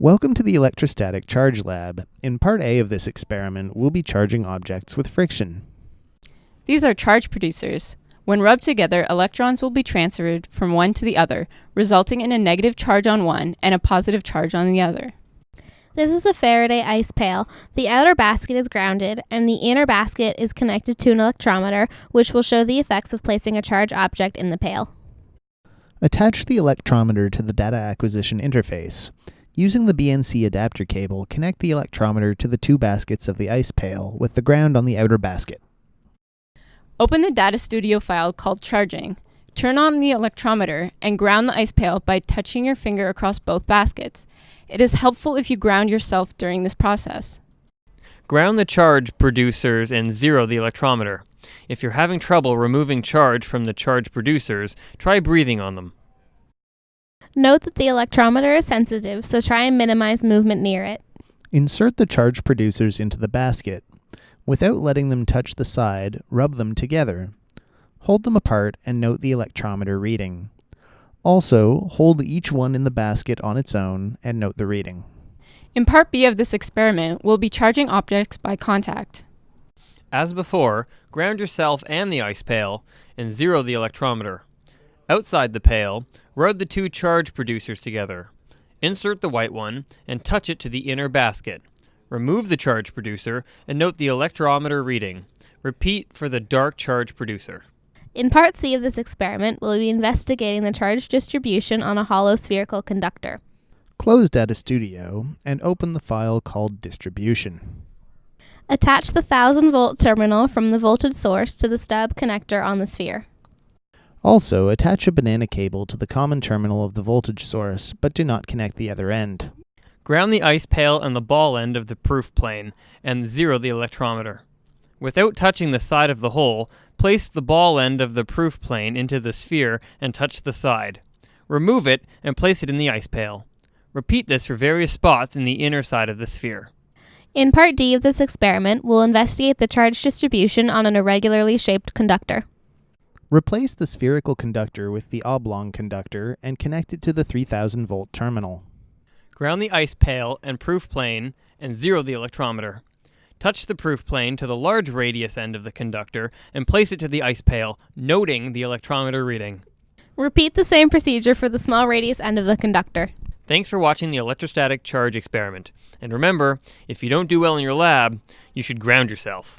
Welcome to the Electrostatic Charge Lab. In Part A of this experiment, we'll be charging objects with friction. These are charge producers. When rubbed together, electrons will be transferred from one to the other, resulting in a negative charge on one and a positive charge on the other. This is a Faraday ice pail. The outer basket is grounded, and the inner basket is connected to an electrometer, which will show the effects of placing a charged object in the pail. Attach the electrometer to the data acquisition interface. Using the BNC adapter cable, connect the electrometer to the two baskets of the ice pail with the ground on the outer basket. Open the Data Studio file called Charging. Turn on the electrometer and ground the ice pail by touching your finger across both baskets. It is helpful if you ground yourself during this process. Ground the charge producers and zero the electrometer. If you're having trouble removing charge from the charge producers, try breathing on them. Note that the electrometer is sensitive, so try and minimize movement near it. Insert the charge producers into the basket. Without letting them touch the side, rub them together. Hold them apart and note the electrometer reading. Also, hold each one in the basket on its own and note the reading. In Part B of this experiment, we'll be charging objects by contact. As before, ground yourself and the ice pail and zero the electrometer. Outside the pail, rub the two charge producers together. Insert the white one and touch it to the inner basket. Remove the charge producer and note the electrometer reading. Repeat for the dark charge producer. In Part C of this experiment, we'll be investigating the charge distribution on a hollow spherical conductor. Close Data Studio and open the file called Distribution. Attach the 1000-volt terminal from the voltage source to the stub connector on the sphere. Also, attach a banana cable to the common terminal of the voltage source, but do not connect the other end. Ground the ice pail and the ball end of the proof plane and zero the electrometer. Without touching the side of the hole, place the ball end of the proof plane into the sphere and touch the side. Remove it and place it in the ice pail. Repeat this for various spots in the inner side of the sphere. In Part D of this experiment, we'll investigate the charge distribution on an irregularly shaped conductor. Replace the spherical conductor with the oblong conductor and connect it to the 3000-volt terminal. Ground the ice pail and proof plane and zero the electrometer. Touch the proof plane to the large radius end of the conductor and place it to the ice pail, noting the electrometer reading. Repeat the same procedure for the small radius end of the conductor. Thanks for watching the electrostatic charge experiment. And remember, if you don't do well in your lab, you should ground yourself.